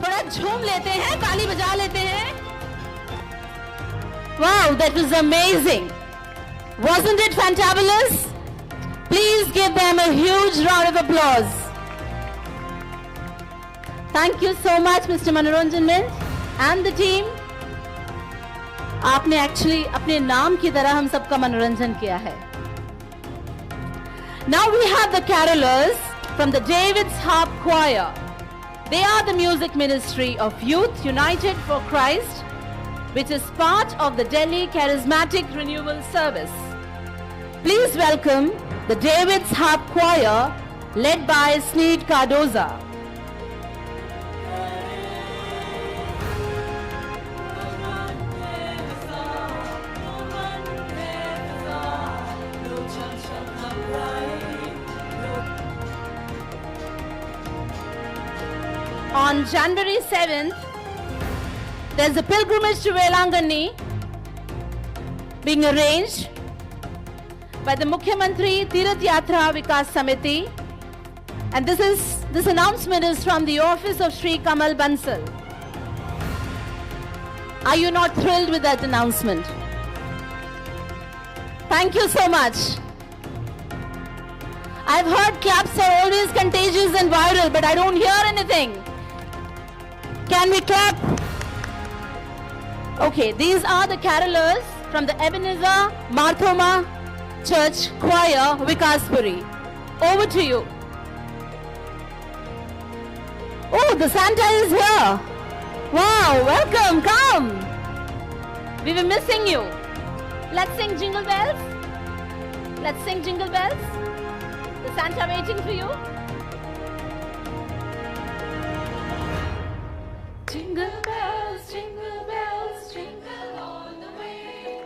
थोड़ा झूम लेते हैं, ताली बजा लेते हैं। Wow, that was amazing. Wasn't it fantabulous? Please give them a huge round of applause. Thank you so much, Mr. Manoranjan Mint and the team. आपने एक्चुअली अपने नाम की तरह हम सबका मनोरंजन किया है। Now we have the carolers from the David's Harp Choir. They are the music ministry of Youth United for Christ, which is part of the Delhi Charismatic Renewal Service. Please welcome the David's Harp Choir led by Sneed Cardoza. On January 7th, there's a pilgrimage to Velangani being arranged by the Mukhyamantri Tirath Yatra Vikas Samiti, and this announcement is from the office of Sri Kamal Bansal. Are you not thrilled with that announcement? Thank you so much. I've heard claps are always contagious and viral, but I don't hear anything. Can we clap? Okay, these are the carolers from the Ebenezer Marthoma Church Choir, Vikaspuri. Over to you. Oh, the Santa is here. Wow, welcome, come. We were missing you. Let's sing Jingle Bells. Let's sing Jingle Bells. The Santa waiting for you. Jingle bells, jingle all the way.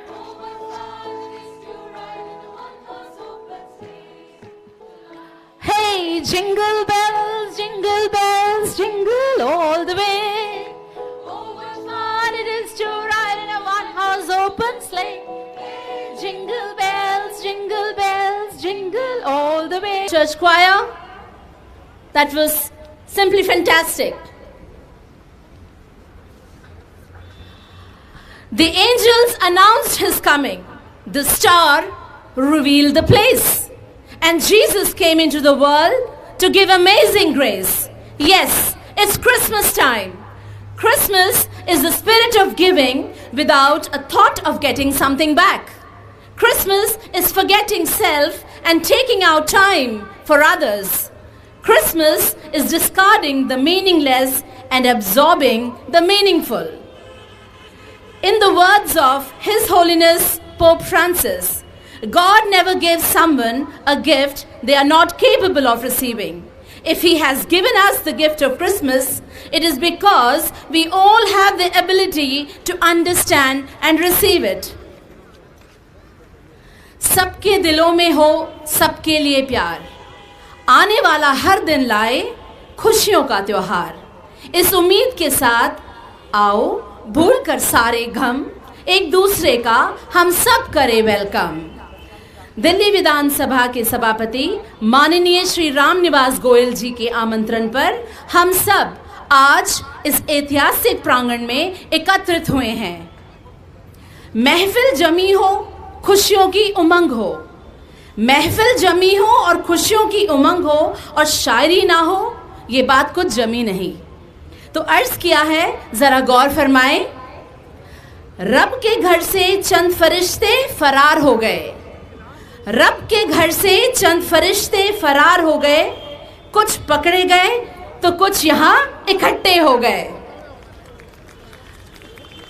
Oh, what fun it is to ride in a one-horse open sleigh. Hey, jingle bells, jingle all the way. Oh, what fun it is to ride in a one-horse open sleigh. Jingle bells, jingle all the way. Church choir, that was simply fantastic. The angels announced his coming. The star revealed the place. And Jesus came into the world to give amazing grace. Yes, it's Christmas time. Christmas is the spirit of giving without a thought of getting something back. Christmas is forgetting self and taking out time for others. Christmas is discarding the meaningless and absorbing the meaningful. In the words of His Holiness Pope Francis, God never gives someone a gift they are not capable of receiving. If He has given us the gift of Christmas, it is because we all have the ability to understand and receive it. सबके दिलों में हो सबके लिए प्यार, आने वाला हर दिन लाए खुशियों का त्योहार। इस उम्मीद के साथ आओ भूल कर सारे गम, एक दूसरे का हम सब करें वेलकम। दिल्ली विधानसभा के सभापति माननीय श्री राम निवास गोयल जी के आमंत्रण पर हम सब आज इस ऐतिहासिक प्रांगण में एकत्रित हुए हैं। महफिल जमी हो, खुशियों की उमंग हो। महफिल जमी हो और खुशियों की उमंग हो और शायरी ना हो, ये बात कुछ जमी नहीं। तो अर्ज किया है, जरा गौर फरमाएं। रब के घर से चंद फरिश्ते फरार हो गए। रब के घर से चंद फरिश्ते फरार हो गए। कुछ पकड़े गए तो कुछ यहाँ इकट्ठे हो गए।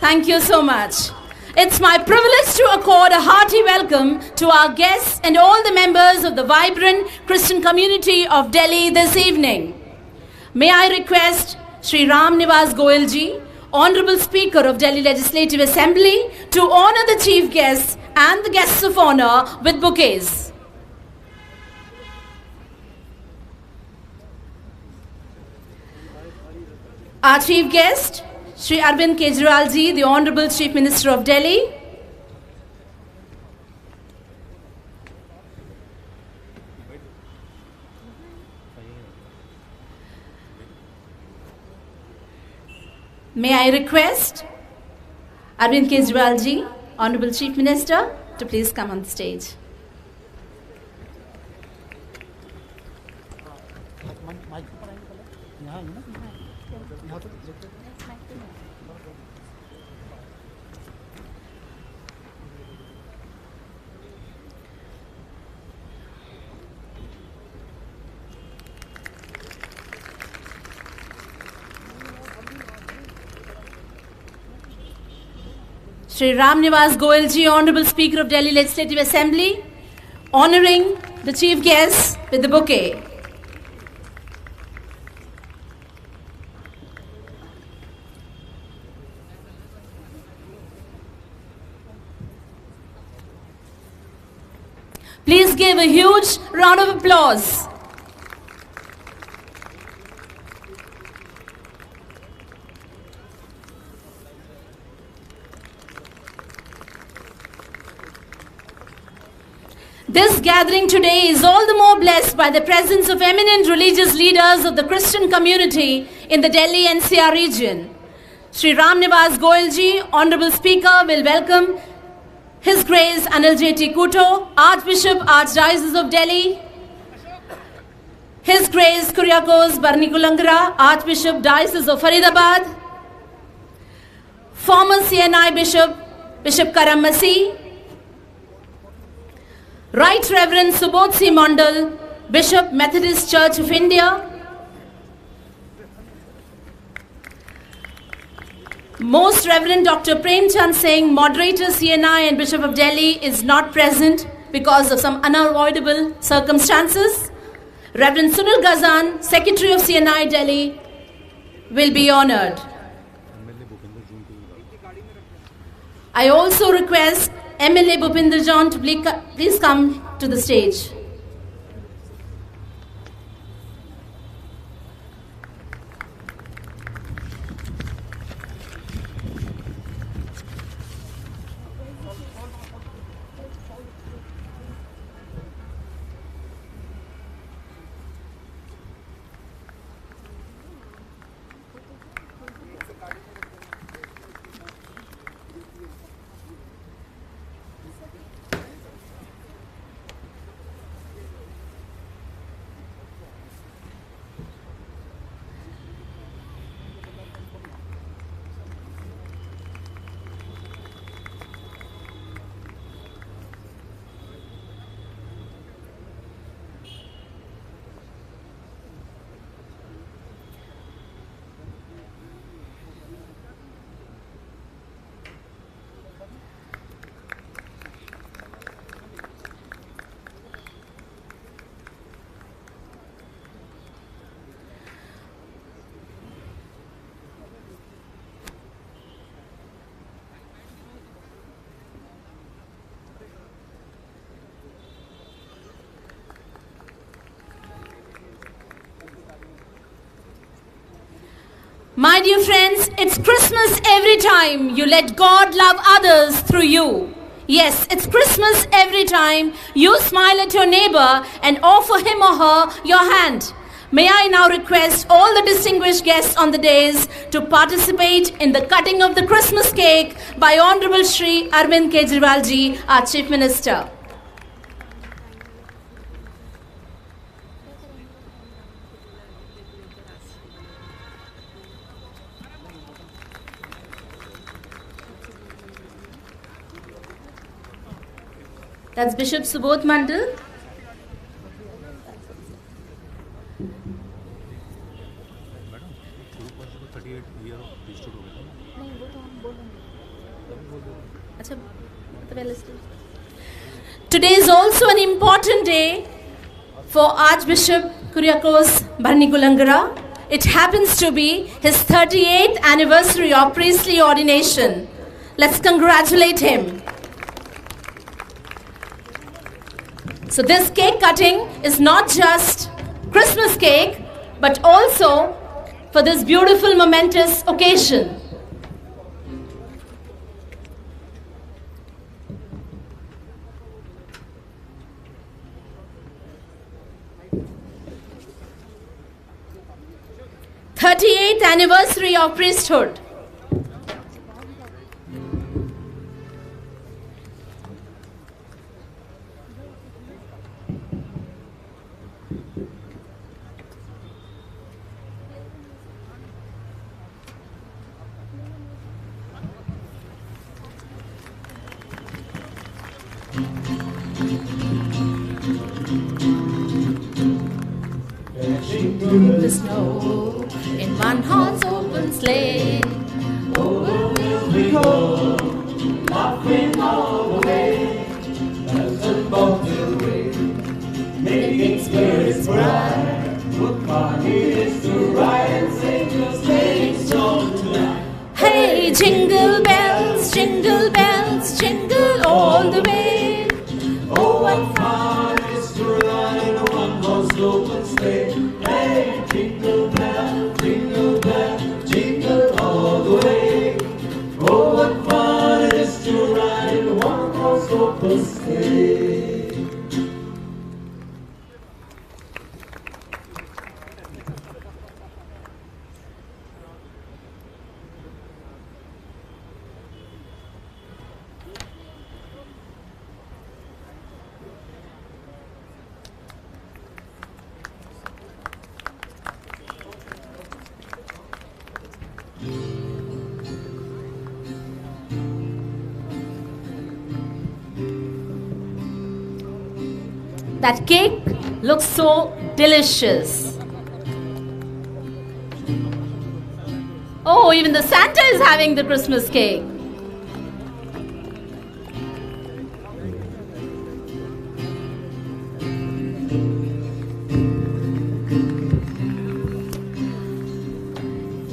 Thank you so much. It's my privilege to accord a hearty welcome to our guests and all the members of the vibrant Christian community of Delhi this evening. May I request Shri Ram Nivas Goyal ji, Honorable Speaker of Delhi Legislative Assembly, to honor the chief guests and the guests of honor with bouquets. Our chief guest, Shri Arvind Kejriwal ji, the Honorable Chief Minister of Delhi. May I request Arvind Kejriwal ji, Honorable Chief Minister, to please come on the stage. Shri Ram Nivas Goyal ji, Honorable Speaker of Delhi Legislative Assembly, honoring the chief guests with the bouquet. Please give a huge round of applause. This gathering today is all the more blessed by the presence of eminent religious leaders of the Christian community in the Delhi NCR region. Shri Ram Nivas Goyal ji, Honorable Speaker, will welcome His Grace Anil J.T. Kuto, Archbishop, Archdiocese of Delhi, His Grace Kuriakose Barnikulangra, Archbishop, Diocese of Faridabad, former CNI Bishop, Bishop Karam Masih, Right Reverend Subodh C. Mondal, Bishop, Methodist Church of India, Most Reverend Dr. Prem Chand Singh, Moderator CNI and Bishop of Delhi, is not present because of some unavoidable circumstances. Reverend Sunil Ghazan, Secretary of CNI Delhi, will be honored. I also request MLA Bhupinder John to please come to the stage. My dear friends, it's Christmas every time you let God love others through you. Yes, it's Christmas every time you smile at your neighbor and offer him or her your hand. May I now request all the distinguished guests on the dais to participate in the cutting of the Christmas cake by Honorable Shri Arvind Kejriwal ji, our Chief Minister. That's Bishop Subodh Mandal. Today is also an important day for Archbishop Kuriakose Barnikulangra. It happens to be his 38th anniversary of priestly ordination. Let's congratulate him. So this cake cutting is not just Christmas cake, but also for this beautiful momentous occasion. "38th anniversary of priesthood. through the snow in one horse open sleigh. Over will we go, laughing all the way, as the boat will wait, making spirits bright. What fun it is to ride and sing a sleighing song tonight. Hey, jingle bells, jingle all the way. Oh, what fun it is to ride in a one-horse open sleigh. Hey, jingle bell, jingle all the way. Oh, what fun it is to ride in a one-horse open sleigh. That cake looks so delicious. Oh, even the Santa is having the Christmas cake.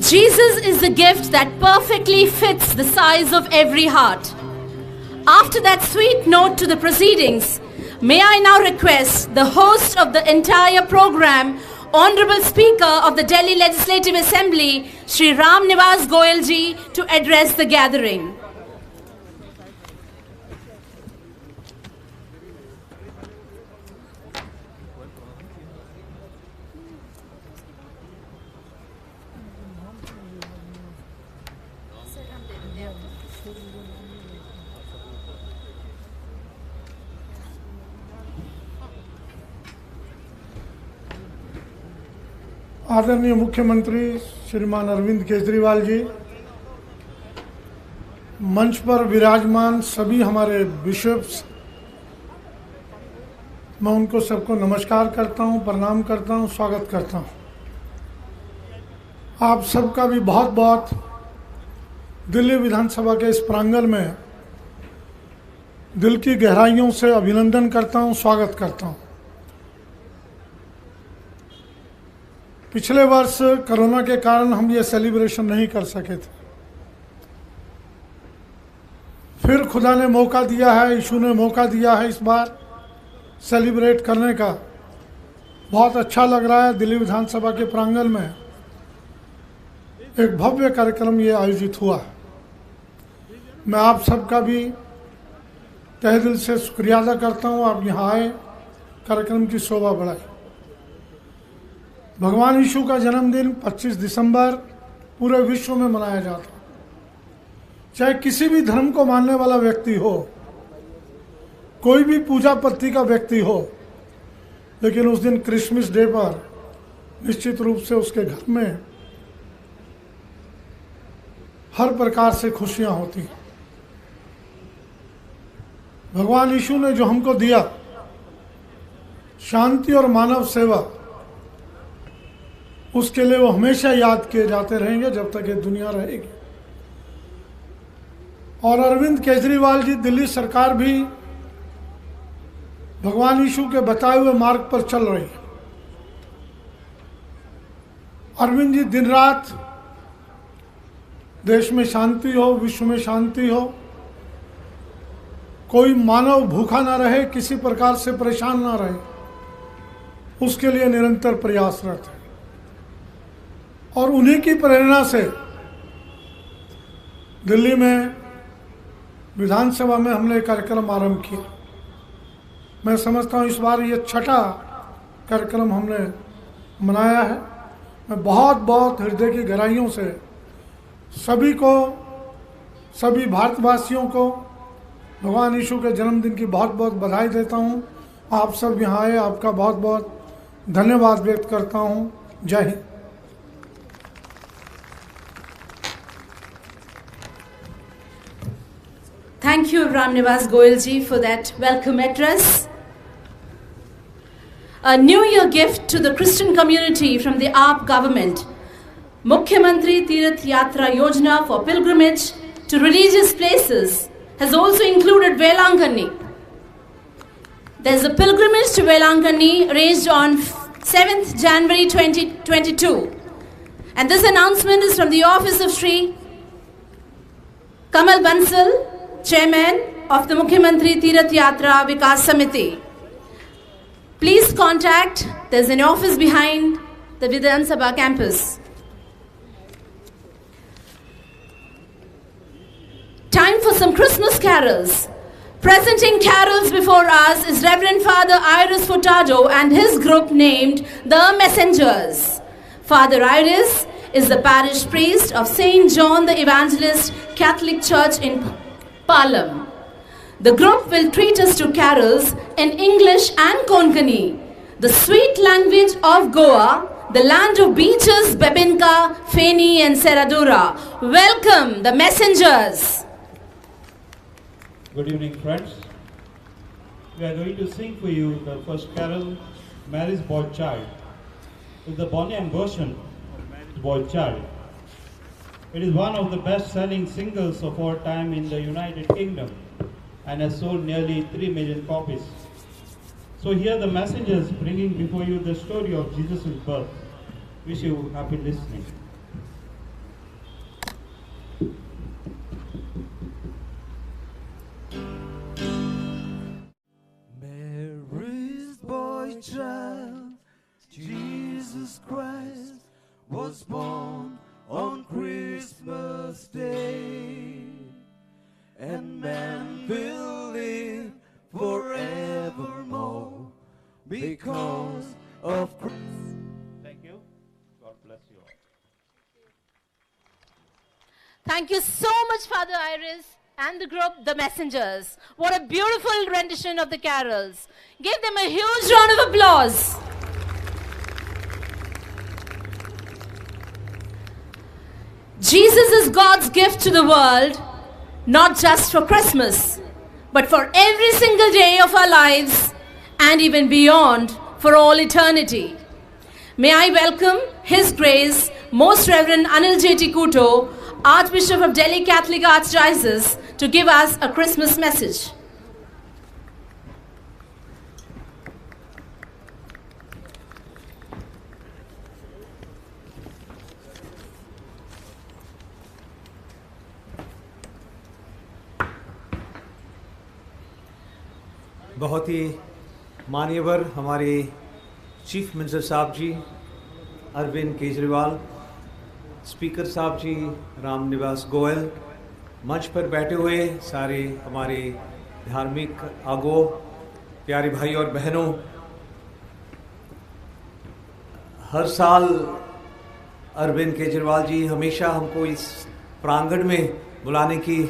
Jesus is the gift that perfectly fits the size of every heart. After that sweet note to the proceedings, may I now request the host of the entire program, Honorable Speaker of the Delhi Legislative Assembly, Shri Ram Nivas Goyal ji, to address the gathering. आदरणीय मुख्यमंत्री श्रीमान अरविंद केजरीवाल जी, मंच पर विराजमान सभी हमारे bishops, मैं उनको सबको नमस्कार करता हूं, प्रणाम करता हूं, स्वागत करता हूं। आप सबका भी बहुत बहुत दिल्ली विधानसभा के इस प्रांगण में दिल की गहराइयों से अभिनंदन करता हूं, स्वागत करता हूं। पिछले वर्ष कोरोना के कारण हम ये सेलिब्रेशन नहीं कर सके थे, फिर खुदा ने मौका दिया है, यीशु ने मौका दिया है इस बार सेलिब्रेट करने का। बहुत अच्छा लग रहा है। दिल्ली विधानसभा के प्रांगण में एक भव्य कार्यक्रम ये आयोजित हुआ। मैं आप सबका भी तहे दिल से शुक्रिया अदा करता हूँ, आप यहाँ आए, कार्यक्रम की शोभा बढ़ाई। भगवान यीशु का जन्मदिन 25 दिसंबर पूरे विश्व में मनाया जाता है। चाहे किसी भी धर्म को मानने वाला व्यक्ति हो, कोई भी पूजा पत्ती का व्यक्ति हो, लेकिन उस दिन क्रिसमस डे पर निश्चित रूप से उसके घर में हर प्रकार से खुशियां होती हैं। भगवान यीशु ने जो हमको दिया, शांति और मानव सेवा, उसके लिए वो हमेशा याद किए जाते रहेंगे जब तक ये दुनिया रहेगी। और अरविंद केजरीवाल जी, दिल्ली सरकार भी भगवान यीशु के बताए हुए मार्ग पर चल रही है। अरविंद जी दिन रात देश में शांति हो, विश्व में शांति हो, कोई मानव भूखा ना रहे, किसी प्रकार से परेशान ना रहे, उसके लिए निरंतर प्रयासरत है। और उन्हीं की प्रेरणा से दिल्ली में विधानसभा में हमने एक कार्यक्रम आरंभ किया। मैं समझता हूँ इस बार ये छठा कार्यक्रम हमने मनाया है। मैं बहुत बहुत हृदय की गहराइयों से सभी को, सभी भारतवासियों को भगवान यीशु के जन्मदिन की बहुत बहुत बधाई देता हूँ। आप सब यहाँ आए, आपका बहुत बहुत धन्यवाद व्यक्त करता हूँ। जय Hind. Thank you, Ram Nivas Goyal ji, for that welcome address. a New Year gift to the Christian community from the AAP government. Mukhyamantri Tirath Yatra Yojana for pilgrimage to religious places has also included Velangani. There is a pilgrimage to Velangani arranged on 7th January 2022. And this announcement is from the office of Sri Kamal Bansal, Chairman of the Mukhyamantri Tirath Yatra Vikas Samiti. Please contact, there's an office behind the Vidhan Sabha campus. Time for some Christmas carols. Presenting carols before us is Reverend Father Iris Furtado and his group named The Messengers. Father Iris is the parish priest of St. John the Evangelist Catholic Church in Palam. The group will treat us to carols in English and Konkani, the sweet language of Goa, the land of beaches, Bebinka, Feni and Seradura. Welcome, the Messengers. Good evening, friends. We are going to sing for you the first carol, Mary's Boy Child. It's the Bonham version of Mary's Boy Child. It is one of the best-selling singles of all time in the United Kingdom and has sold nearly 3 million copies. So here the Messengers bringing before you the story of Jesus' birth. Wish you happy listening. Mary's boy child, Jesus Christ, was born on Christmas Day, and man will live forevermore because of Christ. Thank you. God bless you all. Thank you so much, Father Iris and the group, The Messengers. What a beautiful rendition of the carols. Give them a huge round of applause. Jesus is God's gift to the world, not just for Christmas, but for every single day of our lives and even beyond for all eternity. May I welcome His Grace, Most Reverend Anil J.T. Kuto, Archbishop of Delhi Catholic Archdiocese, to give us a Christmas message. बहुत ही माननीयवर हमारे chief minister साहब जी Arvind Kejriwal, speaker साहब जी राम निवास गोयल, मंच पर बैठे हुए सारे हमारे धार्मिक आगो, प्यारे भाई और बहनों, हर साल अरविंद केजरीवाल जी हमेशा हमको इस प्रांगण में बुलाने की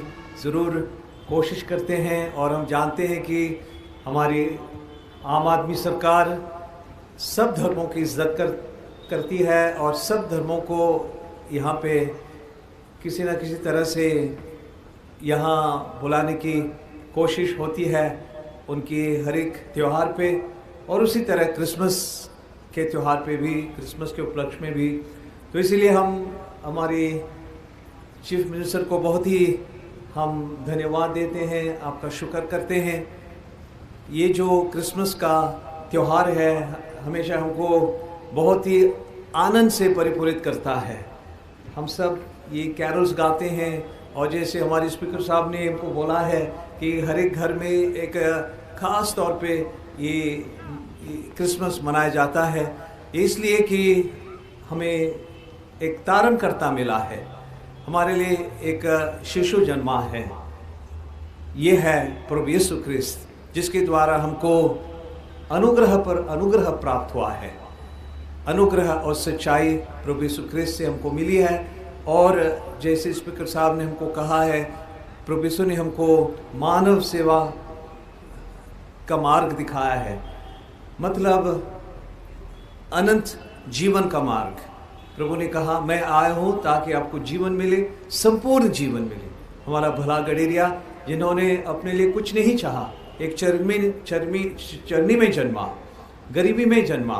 ज़रूर कोशिश करते हैं और हम जानते हैं कि हमारी आम आदमी सरकार सब धर्मों की इज्जत करती है और सब धर्मों को यहाँ पे किसी न किसी तरह से यहाँ बुलाने की कोशिश होती है उनकी हर एक त्यौहार पे, और उसी तरह क्रिसमस के त्यौहार पे भी, क्रिसमस के उपलक्ष्य में भी। तो इसीलिए हम हमारी चीफ मिनिस्टर को बहुत ही हम धन्यवाद देते हैं, आपका शुक्र करते हैं। ये जो क्रिसमस का त्यौहार है हमेशा हमको बहुत ही आनंद से परिपूरित करता है। हम सब ये कैरोल्स गाते हैं और जैसे हमारे स्पीकर साहब ने हमको बोला है कि हर एक घर में एक ख़ास तौर पे ये क्रिसमस मनाया जाता है, इसलिए कि हमें एक तारणकर्ता मिला है, हमारे लिए एक शिशु जन्मा है। ये है प्रभु यीशु ख्रिस्त, जिसके द्वारा हमको अनुग्रह पर अनुग्रह प्राप्त हुआ है। अनुग्रह और सच्चाई प्रभु यीशु ख्रिस्त से हमको मिली है। और जैसे स्पीकर साहब ने हमको कहा है, प्रभु यीशु ने हमको मानव सेवा का मार्ग दिखाया है, मतलब अनंत जीवन का मार्ग। प्रभु ने कहा मैं आया हूँ ताकि आपको जीवन मिले, संपूर्ण जीवन मिले। हमारा भला गडेरिया जिन्होंने अपने लिए कुछ नहीं चाहा, एक चरनी में जन्मा गरीबी में जन्मा।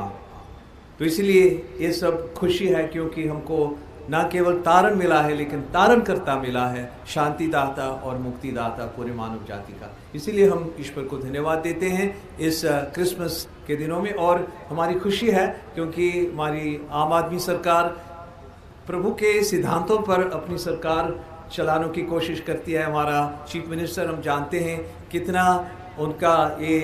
तो इसलिए ये सब खुशी है, क्योंकि हमको ना केवल तारण मिला है लेकिन तारण करता मिला है, शांतिदाता और मुक्तिदाता पूरे मानव जाति का। इसीलिए हम ईश्वर को धन्यवाद देते हैं इस क्रिसमस के दिनों में। और हमारी खुशी है क्योंकि हमारी आम आदमी सरकार प्रभु के सिद्धांतों पर अपनी सरकार चलाने की कोशिश करती है। हमारा चीफ मिनिस्टर, हम जानते हैं कितना उनका ये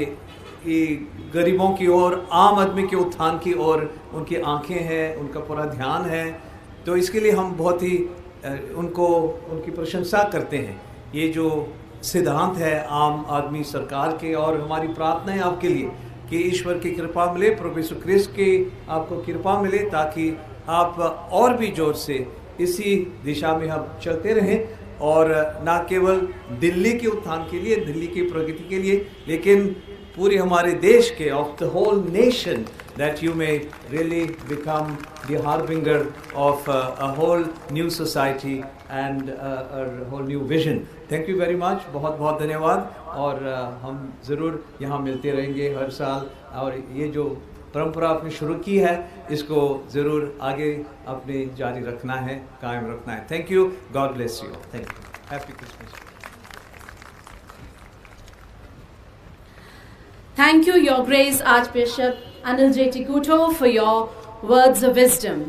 गरीबों की ओर, आम आदमी के उत्थान की ओर उनकी आंखें हैं, उनका पूरा ध्यान है। तो इसके लिए हम बहुत ही उनकी प्रशंसा करते हैं। ये जो सिद्धांत है आम आदमी सरकार के, और हमारी प्रार्थना है आपके लिए कि ईश्वर की कृपा मिले, प्रभु यीशु ख्रिस्त की आपको कृपा मिले, ताकि आप और भी जोर से इसी दिशा में हम चलते रहें, और ना केवल दिल्ली के उत्थान के लिए, दिल्ली की प्रगति के लिए, लेकिन पूरे हमारे देश के, of the whole nation, that you may really become the harbinger of a whole new society and a whole new vision. Thank you very much. बहुत बहुत धन्यवाद। और हम ज़रूर यहाँ मिलते रहेंगे हर साल, और ये जो परंपरा आपने शुरू की है इसको ज़रूर आगे अपने जारी रखना है, कायम रखना है। Thank you, God bless you, thank you, happy Christmas. Thank you, Your Grace Archbishop Anil J. Tikuto, for your words of wisdom.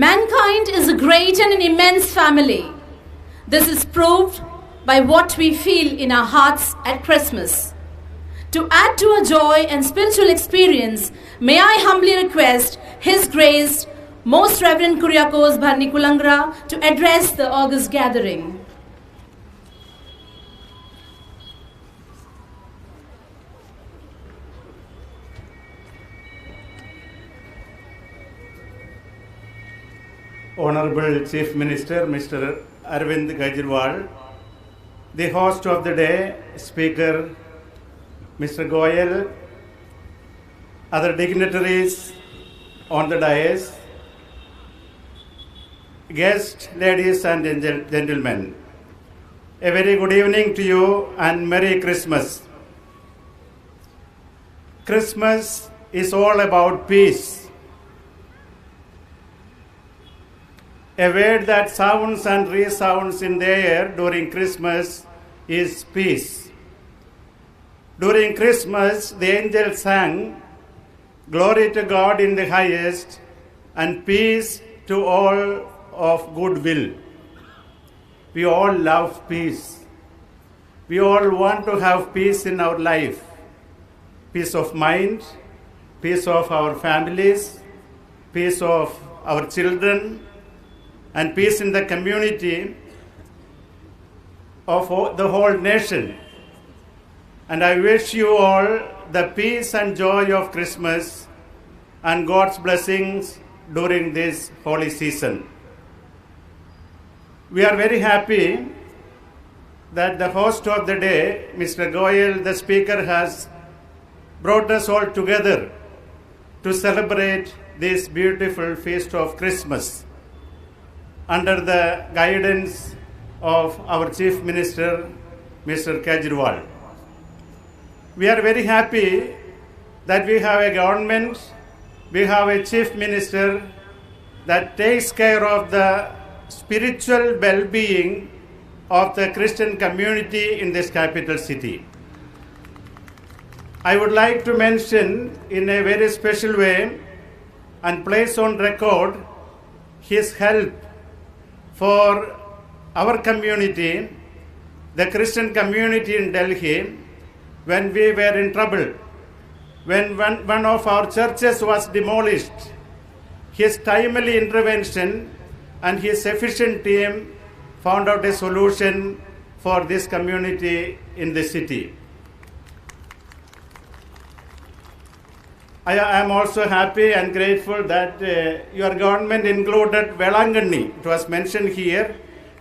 Mankind is a great and an immense family. This is proved by what we feel in our hearts at Christmas. To add to our joy and spiritual experience, may I humbly request His Grace, Most Reverend Kuriakos Bharnikulangra, to address the august gathering. Honorable Chief Minister Mr. Arvind Kejriwal, the host of the day, Speaker Mr. Goyal, other dignitaries on the dais, guests, ladies and gentlemen, a very good evening to you and Merry Christmas. Christmas is all about peace. A word that sounds and resounds in the air during Christmas is peace. During Christmas, the angels sang, "Glory to God in the highest, and peace to all of good will." We all love peace. We all want to have peace in our life. Peace of mind, peace of our families, peace of our children, and peace in the community of the whole nation. And I wish you all the peace and joy of Christmas and God's blessings during this holy season. We are very happy that the host of the day, Mr. Goyal, the speaker, has brought us all together to celebrate this beautiful feast of Christmas under the guidance of our Chief Minister, Mr. Kejriwal. We are very happy that we have a government, we have a Chief Minister that takes care of the spiritual well-being of the Christian community in this capital city. I would like to mention in a very special way and place on record his help for our community, the Christian community in Delhi, when we were in trouble, when one of our churches was demolished. His timely intervention and his efficient team found out a solution for this community in the city. I am also happy and grateful that your government included Velangani. It was mentioned here,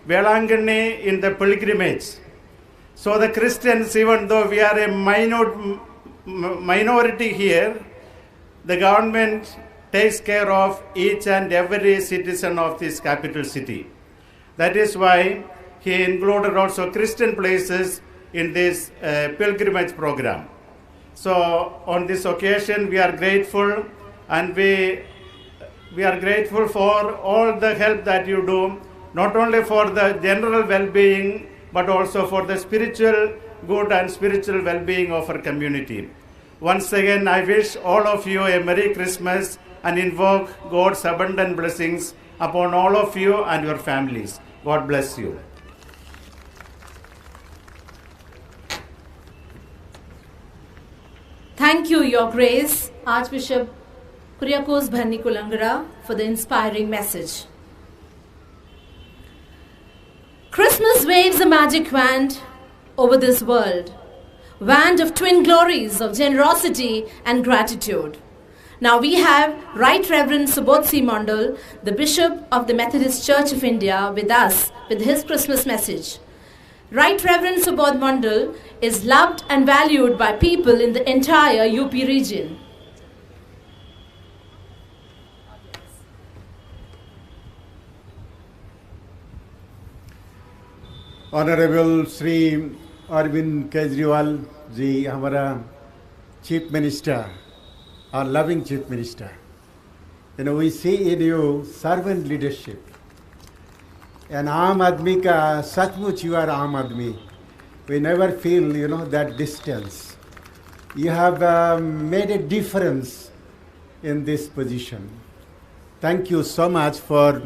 Velangani in the pilgrimage. So the Christians, even though we are a minority here, the government takes care of each and every citizen of this capital city. That is why he included also Christian places in this pilgrimage program. So on this occasion, we are grateful, and we are grateful for all the help that you do, not only for the general well-being, but also for the spiritual good and spiritual well-being of our community. Once again, I wish all of you a Merry Christmas and invoke God's abundant blessings upon all of you and your families. God bless you. Thank you, Your Grace, Archbishop Kuriakose Bhanni Kulangara, for the inspiring message. Christmas waves a magic wand over this world, wand of twin glories of generosity and gratitude. Now we have Right Reverend Subodh C. Mondal, the Bishop of the Methodist Church of India, with us with his Christmas message. Right Reverend Subodh Mondal is loved and valued by people in the entire UP region. Honorable Sri Arvind Kejriwal ji, हमारा Chief Minister, our loving Chief Minister. You know, we see in you servant leadership. And आम आदमी का सचमुच you are आम आदमी. We never feel, you know, that distance. You have made a difference in this position. Thank you so much for,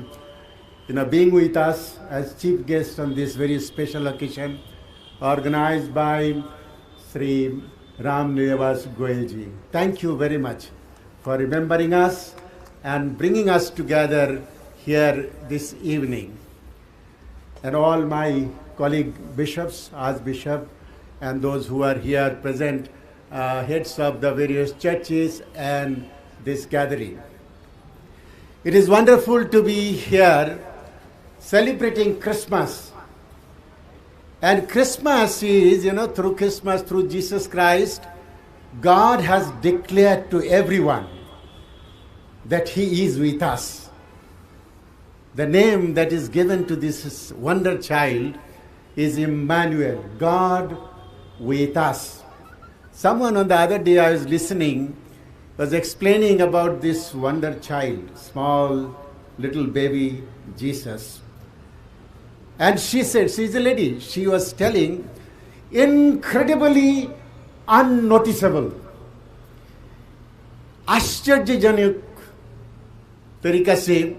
you know, being with us as chief guest on this very special occasion organized by Sri Ram Nivas Goyal ji. Thank you very much for remembering us and bringing us together here this evening. And all my colleague bishops, archbishop, and those who are here present, heads of the various churches and this gathering. It is wonderful to be here celebrating Christmas. And Christmas is, you know, through Christmas, through Jesus Christ, God has declared to everyone that He is with us. The name that is given to this wonder child is Emmanuel, God with us. Someone on the other day I was listening was explaining about this wonder child, small little baby Jesus. And she said, she's a lady, she was telling, incredibly unnoticeable, आश्चर्यजनक तरीका से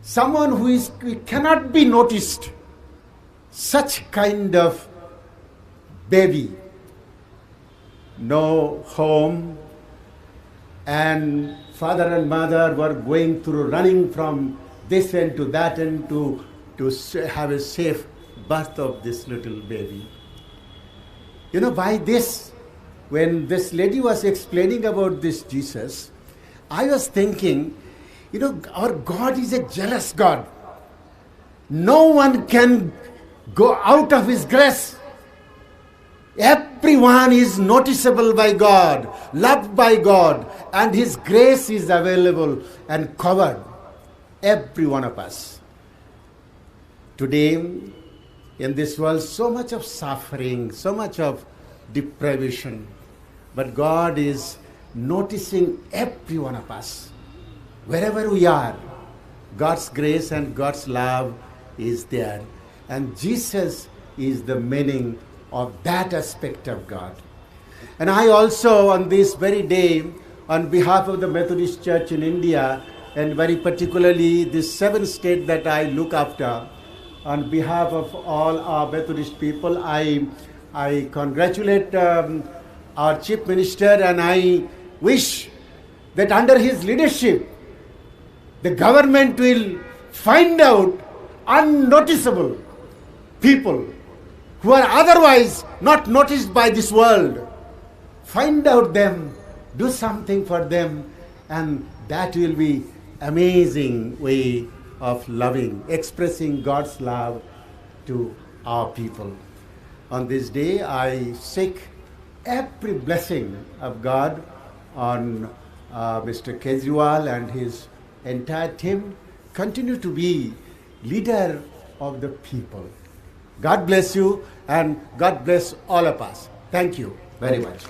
someone who cannot be noticed, such kind of baby, no home, and father and mother were going through, running from this end to that end to have a safe birth of this little baby. You know, by this, when this lady was explaining about this Jesus, I was thinking, you know, our God is a jealous God. No one can go out of His grace. Everyone is noticeable by God, loved by God, and His grace is available and covered every one of us. Today, in this world, so much of suffering, so much of deprivation, but God is noticing every one of us. Wherever we are, God's grace and God's love is there. And Jesus is the meaning of that aspect of God. And I also, on this very day, on behalf of the Methodist Church in India, and very particularly the 7 states that I look after, on behalf of all our Methodist people, I congratulate our Chief Minister, and I wish that under his leadership, the government will find out unnoticeable people who are otherwise not noticed by this world. Find out them, do something for them, and that will be amazing way of loving, expressing God's love to our people. On this day, I seek every blessing of God on Mr. Kejriwal and his entire team. Continue to be leader of the people. God bless you, and God bless all of us. Thank you very much.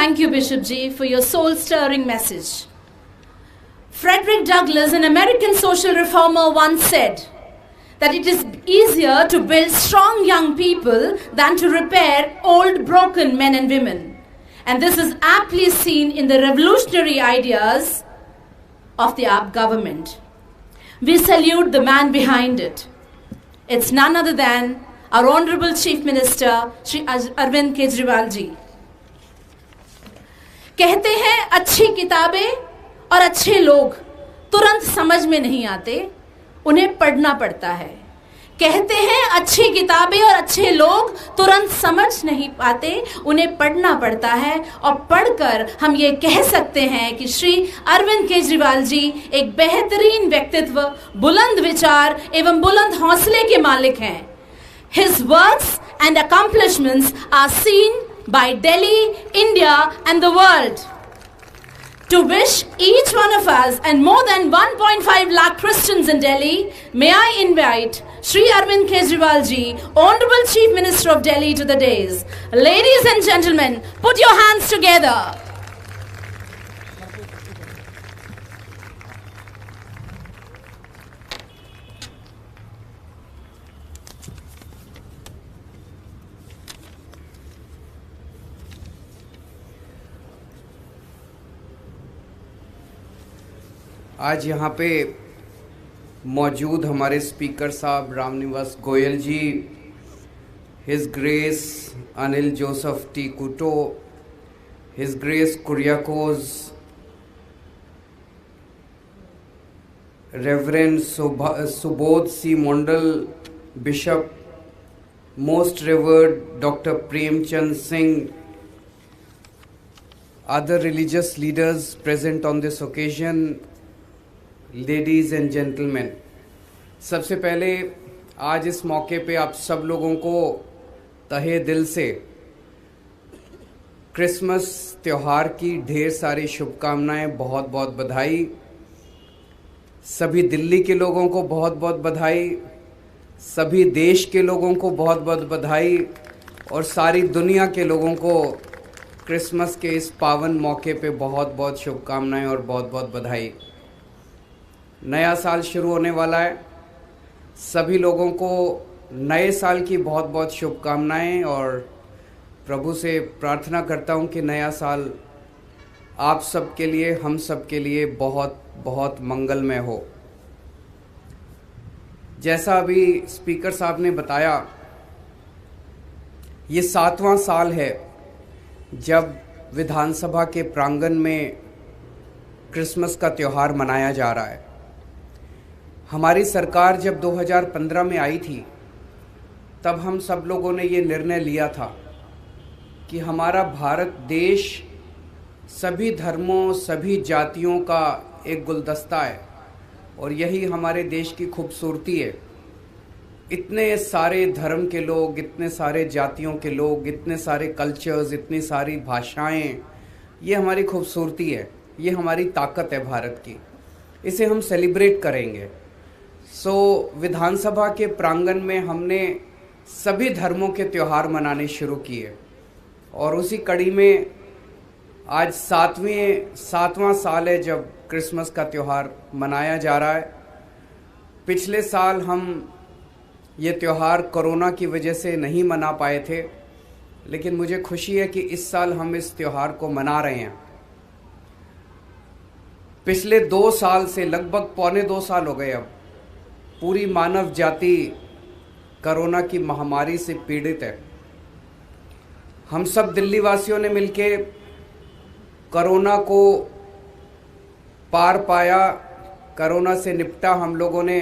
Thank you, Bishop G, for your soul-stirring message. Frederick Douglass, an American social reformer, once said that it is easier to build strong young people than to repair old broken men and women. And this is aptly seen in the revolutionary ideas of the AAP government. We salute the man behind it. It's none other than our Honorable Chief Minister, Shri Arvind Kejriwal ji. कहते हैं अच्छी किताबें और अच्छे लोग तुरंत समझ में नहीं आते, उन्हें पढ़ना पड़ता है। कहते हैं अच्छी किताबें और अच्छे लोग तुरंत समझ नहीं पाते, उन्हें पढ़ना पड़ता है। और पढ़कर हम ये कह सकते हैं कि श्री अरविंद केजरीवाल जी एक बेहतरीन व्यक्तित्व, बुलंद विचार एवं बुलंद हौसले के मालिक हैं। His works and accomplishments are seen by Delhi, India and the world. To wish each one of us and more than 1.5 lakh Christians in Delhi, may I invite Shri Arvind Kejriwal ji, Honorable Chief Minister of Delhi, to the dais. Ladies and gentlemen, put your hands together. आज यहाँ पे मौजूद हमारे speaker साहब Ramniwas Goyal ji, his grace Anil Joseph T Couto, his grace Kuriakose, reverend Subodh C Mandal bishop, most reverend doctor Premchand Singh, other religious leaders present on this occasion, ladies and gentleman, सबसे पहले आज इस मौके पे आप सब लोगों को तहे दिल से क्रिसमस त्यौहार की ढेर सारी शुभकामनाएं, बहुत बहुत बधाई। सभी दिल्ली के लोगों को बहुत बहुत बधाई, सभी देश के लोगों को बहुत बहुत बधाई और सारी दुनिया के लोगों को क्रिसमस के इस पावन मौके पे बहुत बहुत शुभकामनाएं और बहुत बहुत बधाई। नया साल शुरू होने वाला है, सभी लोगों को नए साल की बहुत बहुत शुभकामनाएं और प्रभु से प्रार्थना करता हूं कि नया साल आप सब के लिए, हम सब के लिए बहुत बहुत मंगलमय हो। जैसा अभी स्पीकर साहब ने बताया, ये 7वां साल है जब विधानसभा के प्रांगण में क्रिसमस का त्यौहार मनाया जा रहा है। हमारी सरकार जब 2015 में आई थी, तब हम सब लोगों ने ये निर्णय लिया था कि हमारा भारत देश सभी धर्मों, सभी जातियों का एक गुलदस्ता है और यही हमारे देश की खूबसूरती है। इतने सारे धर्म के लोग, इतने सारे जातियों के लोग, इतने सारे कल्चर्स, इतनी सारी भाषाएं, ये हमारी खूबसूरती है, ये हमारी ताकत है भारत की। इसे हम सेलिब्रेट करेंगे। विधानसभा के प्रांगण में हमने सभी धर्मों के त्यौहार मनाने शुरू किए और उसी कड़ी में आज 7वां साल है जब क्रिसमस का त्यौहार मनाया जा रहा है। पिछले साल हम ये त्यौहार कोरोना की वजह से नहीं मना पाए थे, लेकिन मुझे खुशी है कि इस साल हम इस त्यौहार को मना रहे हैं। पिछले 2 साल से, लगभग पौने 2 साल हो गए, अब पूरी मानव जाति कोरोना की महामारी से पीड़ित है। हम सब दिल्ली वासियों ने मिलके कोरोना को पार पाया, कोरोना से निपटा। हम लोगों ने,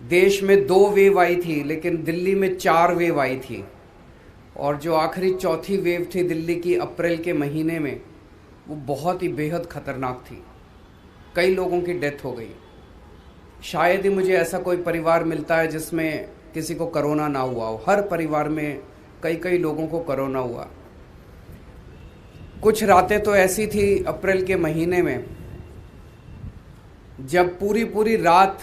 देश में 2 वेव आई थी, लेकिन दिल्ली में 4 वेव आई थी और जो आखिरी चौथी वेव थी दिल्ली की अप्रैल के महीने में, वो बहुत ही बेहद खतरनाक थी। कई लोगों की डेथ हो गई। शायद ही मुझे ऐसा कोई परिवार मिलता है जिसमें किसी को कोरोना ना हुआ हो। हर परिवार में कई लोगों को कोरोना हुआ। कुछ रातें तो ऐसी थी अप्रैल के महीने में, जब पूरी रात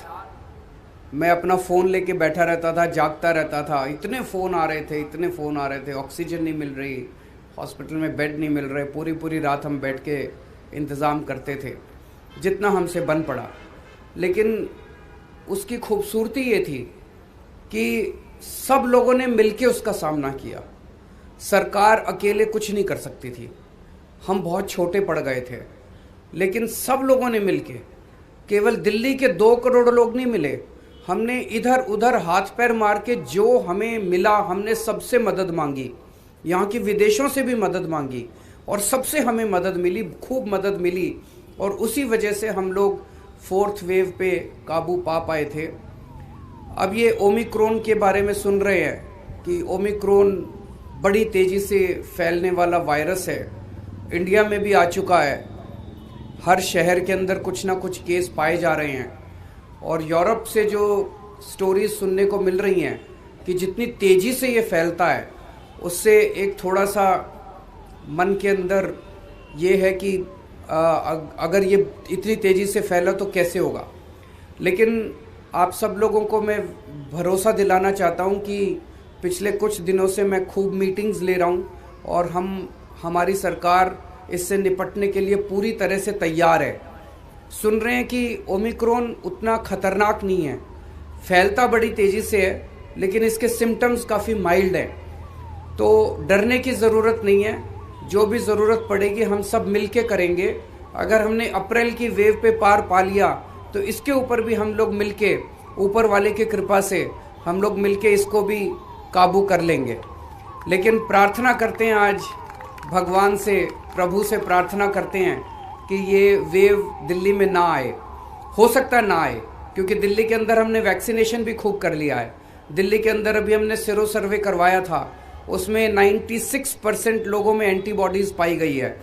मैं अपना फ़ोन लेके बैठा रहता था, जागता रहता था। इतने फ़ोन आ रहे थे, ऑक्सीजन नहीं मिल रही, हॉस्पिटल में बेड नहीं मिल रहे, पूरी पूरी रात हम बैठ के इंतज़ाम करते थे जितना हमसे बन पड़ा। लेकिन उसकी खूबसूरती ये थी कि सब लोगों ने मिलके उसका सामना किया। सरकार अकेले कुछ नहीं कर सकती थी, हम बहुत छोटे पड़ गए थे, लेकिन सब लोगों ने मिलके, केवल दिल्ली के 2 करोड़ लोग नहीं मिले, हमने इधर उधर हाथ पैर मार के जो हमें मिला हमने सबसे मदद मांगी, यहाँ की विदेशों से भी मदद मांगी और सबसे हमें मदद मिली, खूब मदद मिली। और उसी वजह से हम लोग 4th वेव पे काबू पा पाए थे। अब ये ओमिक्रॉन के बारे में सुन रहे हैं कि ओमिक्रॉन बड़ी तेज़ी से फैलने वाला वायरस है, इंडिया में भी आ चुका है, हर शहर के अंदर कुछ ना कुछ केस पाए जा रहे हैं। और यूरोप से जो स्टोरीज सुनने को मिल रही हैं कि जितनी तेज़ी से ये फैलता है, उससे एक थोड़ा सा मन के अंदर ये है कि अगर ये इतनी तेज़ी से फैला तो कैसे होगा। लेकिन आप सब लोगों को मैं भरोसा दिलाना चाहता हूँ कि पिछले कुछ दिनों से मैं खूब मीटिंग्स ले रहा हूँ और हमारी सरकार इससे निपटने के लिए पूरी तरह से तैयार है। सुन रहे हैं कि ओमिक्रॉन उतना ख़तरनाक नहीं है, फैलता बड़ी तेज़ी से है, लेकिन इसके सिम्टम्स काफ़ी माइल्ड हैं, तो डरने की ज़रूरत नहीं है। जो भी ज़रूरत पड़ेगी हम सब मिलके करेंगे। अगर हमने अप्रैल की वेव पे पार पा लिया तो इसके ऊपर भी हम लोग मिलके, ऊपर वाले की कृपा से हम लोग मिलके इसको भी काबू कर लेंगे। लेकिन प्रार्थना करते हैं, आज भगवान से, प्रभु से प्रार्थना करते हैं कि ये वेव दिल्ली में ना आए। हो सकता है ना आए, क्योंकि दिल्ली के अंदर हमने वैक्सीनेशन भी खूब कर लिया है। दिल्ली के अंदर अभी हमने सीरो सर्वे करवाया था, उसमें 96% लोगों में एंटीबॉडीज़ पाई गई है।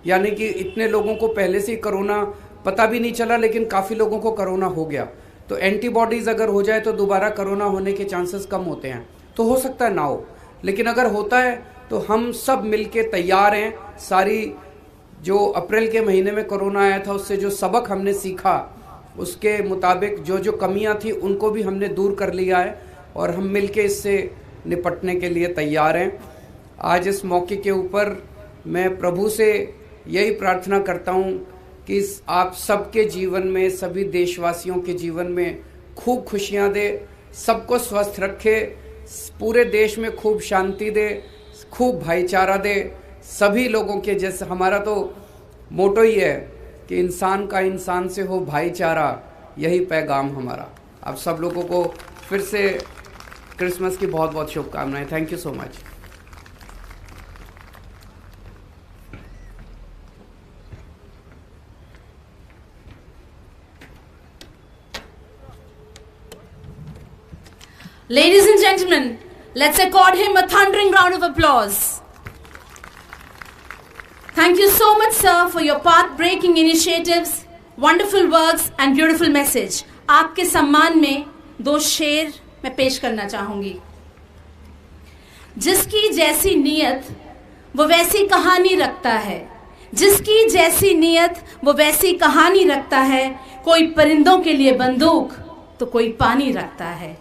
यानी कि इतने लोगों को पहले से कोरोना पता भी नहीं चला, लेकिन काफ़ी लोगों को कोरोना हो गया। तो एंटीबॉडीज़ अगर हो जाए तो दोबारा कोरोना होने के चांसेस कम होते हैं। तो हो सकता है ना हो, लेकिन अगर होता है तो हम सब मिलके तैयार हैं। सारी जो अप्रैल के महीने में कोरोना आया था उससे जो सबक हमने सीखा, उसके मुताबिक जो जो कमियां थी उनको भी हमने दूर कर लिया है और हम मिलके इससे निपटने के लिए तैयार हैं। आज इस मौके के ऊपर मैं प्रभु से यही प्रार्थना करता हूँ कि आप सबके जीवन में, सभी देशवासियों के जीवन में खूब खुशियाँ दे, सबको स्वस्थ रखे, पूरे देश में खूब शांति दे, खूब भाईचारा दे सभी लोगों के। जैसे हमारा तो मोटो ही है कि इंसान का इंसान से हो भाईचारा, यही पैगाम हमारा। आप सब लोगों को फिर से क्रिसमस की बहुत बहुत शुभकामनाएं। Thank you so much. Ladies and gentlemen, let's accord him a thundering round of applause. Thank you so much, sir, for your path-breaking initiatives, wonderful works and beautiful message. आपके सम्मान में 2 शेर मैं पेश करना चाहूंगी। जिसकी जैसी नीयत वो वैसी कहानी रखता है, जिसकी जैसी नीयत वो वैसी कहानी रखता है। कोई परिंदों के लिए बंदूक तो कोई पानी रखता है।